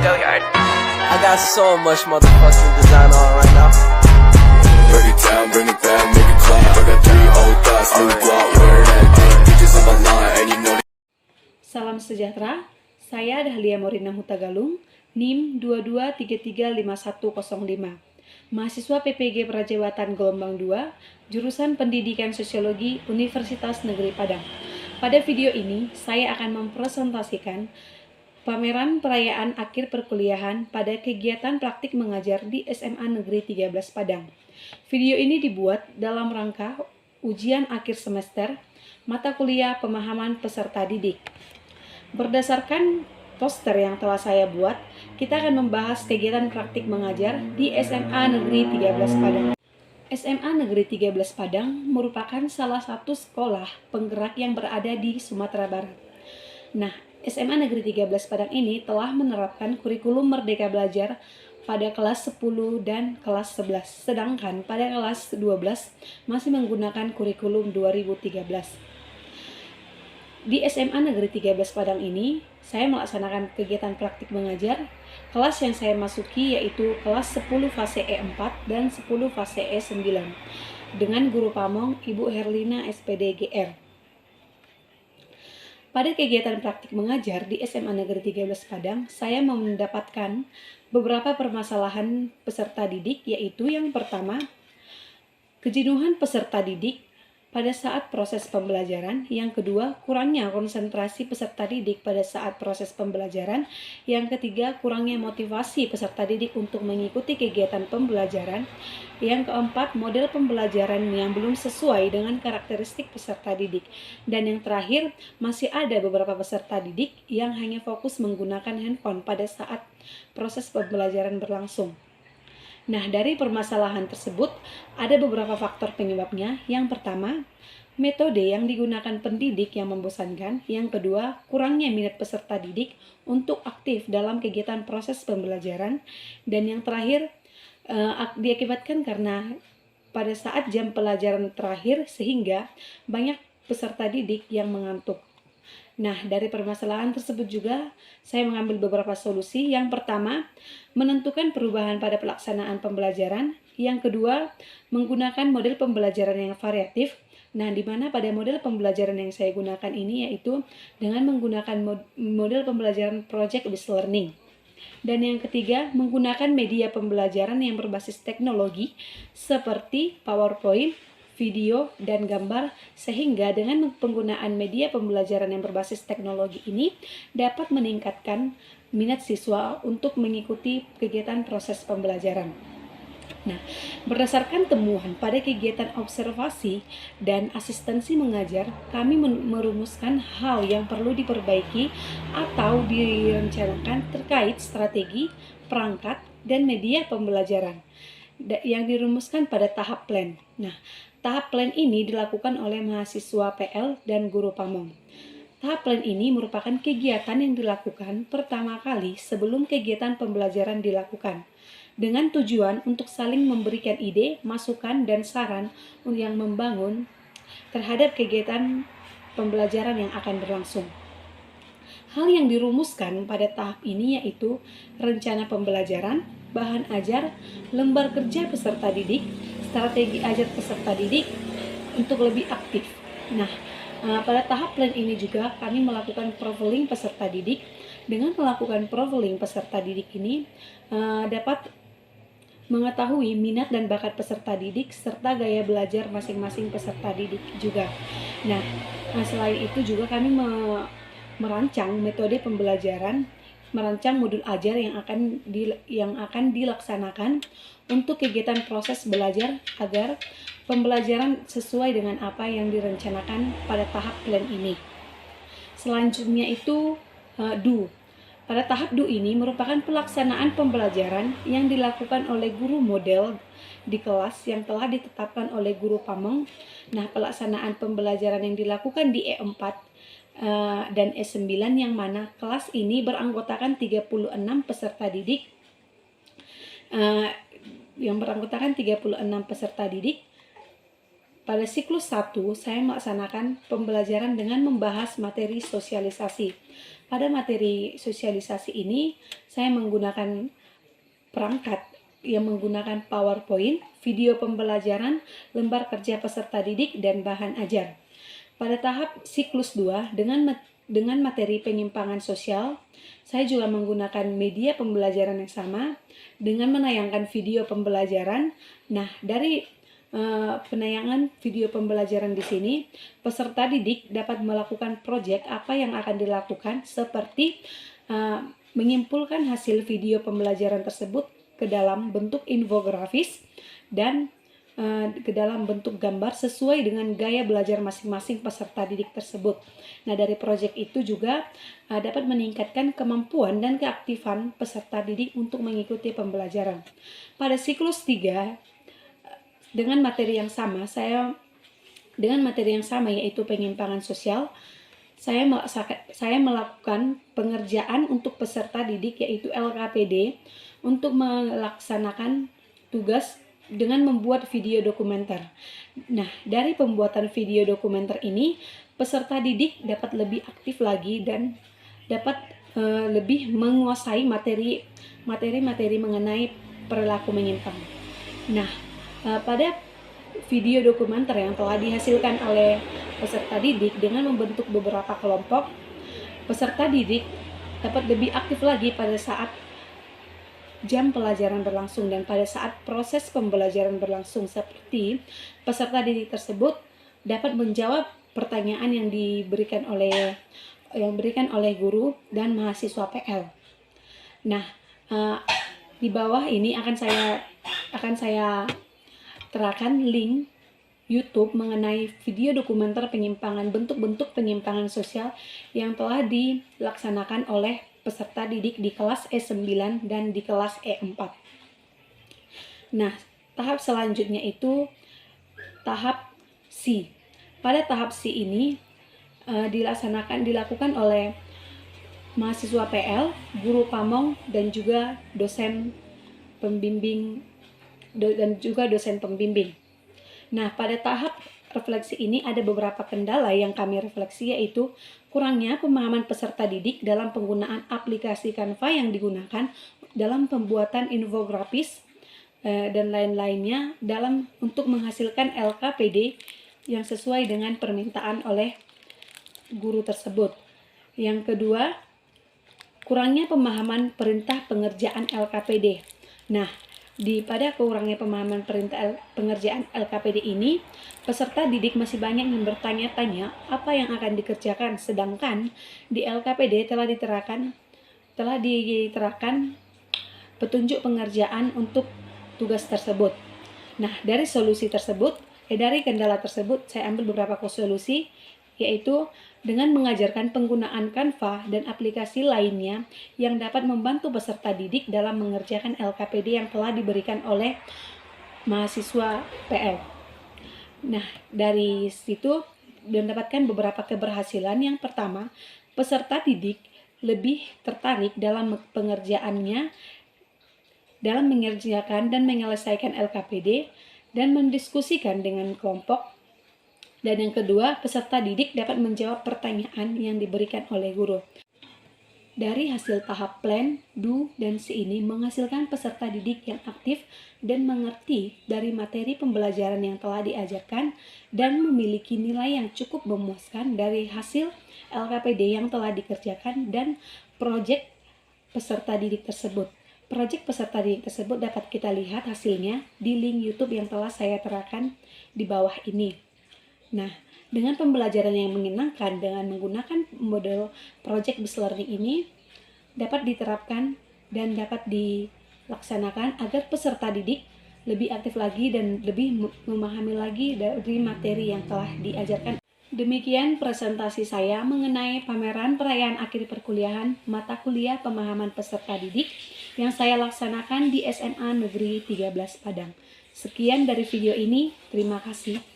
I got so much motherfucking design on right now. Break it down, bring it back, make it clap. I got 3 old thoughts, new guap, wear that thing. Bitches on my line, and you know. Salam sejahtera, saya Dahlia Morina Hutagalung, NIM 22335105, mahasiswa PPG Prajawatan Gelombang 2, jurusan Pendidikan Sosiologi Universitas Negeri Padang. Pada video ini, saya akan mempresentasikan pameran perayaan akhir perkuliahan pada kegiatan praktik mengajar di SMA Negeri 13 Padang. Video ini dibuat dalam rangka ujian akhir semester mata kuliah pemahaman peserta didik. Berdasarkan poster yang telah saya buat, kita akan membahas kegiatan praktik mengajar di SMA Negeri 13 Padang. SMA Negeri 13 Padang merupakan salah satu sekolah penggerak yang berada di Sumatera Barat. Nah, SMA Negeri 13 Padang ini telah menerapkan kurikulum Merdeka Belajar pada kelas 10 dan kelas 11, sedangkan pada kelas 12 masih menggunakan kurikulum 2013. Di SMA Negeri 13 Padang ini, saya melaksanakan kegiatan praktik mengajar. Kelas yang saya masuki yaitu kelas 10 fase E4 dan 10 fase E9 dengan guru pamong Ibu Herlina SPD GR. Pada kegiatan praktik mengajar di SMA Negeri 13 Padang, saya mendapatkan beberapa permasalahan peserta didik, yaitu yang pertama, kejenuhan peserta didik pada saat proses pembelajaran. Yang kedua, kurangnya konsentrasi peserta didik pada saat proses pembelajaran. Yang ketiga, kurangnya motivasi peserta didik untuk mengikuti kegiatan pembelajaran. Yang keempat, model pembelajaran yang belum sesuai dengan karakteristik peserta didik. Dan yang terakhir, masih ada beberapa peserta didik yang hanya fokus menggunakan handphone pada saat proses pembelajaran berlangsung. Nah, dari permasalahan tersebut, ada beberapa faktor penyebabnya. Yang pertama, metode yang digunakan pendidik yang membosankan. Yang kedua, kurangnya minat peserta didik untuk aktif dalam kegiatan proses pembelajaran. Dan yang terakhir, diakibatkan karena pada saat jam pelajaran terakhir sehingga banyak peserta didik yang mengantuk. Nah, dari permasalahan tersebut juga saya mengambil beberapa solusi. Yang pertama, menentukan perubahan pada pelaksanaan pembelajaran. Yang kedua, menggunakan model pembelajaran yang variatif. Nah, di mana pada model pembelajaran yang saya gunakan ini yaitu dengan menggunakan model pembelajaran project based learning. Dan yang ketiga, menggunakan media pembelajaran yang berbasis teknologi seperti PowerPoint, video, dan gambar, sehingga dengan penggunaan media pembelajaran yang berbasis teknologi ini dapat meningkatkan minat siswa untuk mengikuti kegiatan proses pembelajaran. Nah, berdasarkan temuan pada kegiatan observasi dan asistensi mengajar, kami merumuskan hal yang perlu diperbaiki atau direncanakan terkait strategi, perangkat, dan media pembelajaran yang dirumuskan pada tahap plan. Nah, tahap plan ini dilakukan oleh mahasiswa PL dan guru pamong. Tahap plan ini merupakan kegiatan yang dilakukan pertama kali sebelum kegiatan pembelajaran dilakukan, dengan tujuan untuk saling memberikan ide, masukan, dan saran yang membangun terhadap kegiatan pembelajaran yang akan berlangsung. Hal yang dirumuskan pada tahap ini yaitu rencana pembelajaran, bahan ajar, lembar kerja peserta didik, strategi ajar peserta didik untuk lebih aktif. Nah, pada tahap plan ini juga kami melakukan profiling peserta didik. Dengan melakukan profiling peserta didik ini dapat mengetahui minat dan bakat peserta didik serta gaya belajar masing-masing peserta didik juga. Nah, selain itu juga kami merancang metode pembelajaran, merancang modul ajar yang akan dilaksanakan untuk kegiatan proses belajar agar pembelajaran sesuai dengan apa yang direncanakan pada tahap plan ini. Selanjutnya itu do. Pada tahap do ini merupakan pelaksanaan pembelajaran yang dilakukan oleh guru model di kelas yang telah ditetapkan oleh guru pamong. Nah, pelaksanaan pembelajaran yang dilakukan di E4 dan E9 yang mana kelas ini beranggotakan 36 peserta didik pada siklus 1, saya melaksanakan pembelajaran dengan membahas materi sosialisasi. Pada materi sosialisasi ini, saya menggunakan perangkat yang menggunakan PowerPoint, video pembelajaran, lembar kerja peserta didik, dan bahan ajar. Pada tahap siklus 2, dengan materi penyimpangan sosial, saya juga menggunakan media pembelajaran yang sama dengan menayangkan video pembelajaran. Nah, dari penayangan video pembelajaran di sini, peserta didik dapat melakukan proyek apa yang akan dilakukan, seperti menyimpulkan hasil video pembelajaran tersebut ke dalam bentuk infografis dan ke dalam bentuk gambar sesuai dengan gaya belajar masing-masing peserta didik tersebut. Nah, dari proyek itu juga dapat meningkatkan kemampuan dan keaktifan peserta didik untuk mengikuti pembelajaran. Pada siklus 3, dengan materi yang sama, yaitu penyimpangan sosial, saya melakukan pengerjaan untuk peserta didik, yaitu LKPD, untuk melaksanakan tugas dengan membuat video dokumenter. Nah, dari pembuatan video dokumenter ini, peserta didik dapat lebih aktif lagi dan dapat lebih menguasai materi-materi mengenai perilaku menyimpang. Nah, pada video dokumenter yang telah dihasilkan oleh peserta didik dengan membentuk beberapa kelompok, peserta didik dapat lebih aktif lagi pada saat jam pelajaran berlangsung dan pada saat proses pembelajaran berlangsung, seperti peserta didik tersebut dapat menjawab pertanyaan yang diberikan oleh guru dan mahasiswa PL. Nah, di bawah ini akan saya terapkan link YouTube mengenai video dokumenter bentuk-bentuk penyimpangan sosial yang telah dilaksanakan oleh peserta didik di kelas E9 dan di kelas E4. Nah, tahap selanjutnya itu tahap C. Pada tahap C ini dilakukan oleh mahasiswa PL, guru pamong, dan juga dosen pembimbing. Nah, pada tahap refleksi ini ada beberapa kendala yang kami refleksi, yaitu kurangnya pemahaman peserta didik dalam penggunaan aplikasi Canva yang digunakan dalam pembuatan infografis dan lain-lainnya untuk menghasilkan LKPD yang sesuai dengan permintaan oleh guru tersebut. Yang kedua, kurangnya pemahaman perintah pengerjaan LKPD. Nah, pada kurangnya pemahaman perintah pengerjaan LKPD ini, peserta didik masih banyak yang bertanya-tanya apa yang akan dikerjakan, sedangkan di LKPD telah diterapkan petunjuk pengerjaan untuk tugas tersebut. Nah, dari kendala tersebut, saya ambil beberapa solusi, yaitu dengan mengajarkan penggunaan Canva dan aplikasi lainnya yang dapat membantu peserta didik dalam mengerjakan LKPD yang telah diberikan oleh mahasiswa PL. Nah, dari situ mendapatkan beberapa keberhasilan. Yang pertama, peserta didik lebih tertarik dalam pengerjaannya, dalam mengerjakan dan menyelesaikan LKPD dan mendiskusikan dengan kelompok. Dan yang kedua, peserta didik dapat menjawab pertanyaan yang diberikan oleh guru. Dari hasil tahap plan, do, dan C ini menghasilkan peserta didik yang aktif dan mengerti dari materi pembelajaran yang telah diajarkan dan memiliki nilai yang cukup memuaskan dari hasil LKPD yang telah dikerjakan dan proyek peserta didik tersebut. Proyek peserta didik tersebut dapat kita lihat hasilnya di link YouTube yang telah saya terapkan di bawah ini. Nah, dengan pembelajaran yang menyenangkan dengan menggunakan model project based learning ini dapat diterapkan dan dapat dilaksanakan agar peserta didik lebih aktif lagi dan lebih memahami lagi dari materi yang telah diajarkan. Demikian presentasi saya mengenai pameran perayaan akhir perkuliahan mata kuliah pemahaman peserta didik yang saya laksanakan di SMA Negeri 13 Padang. Sekian dari video ini, terima kasih.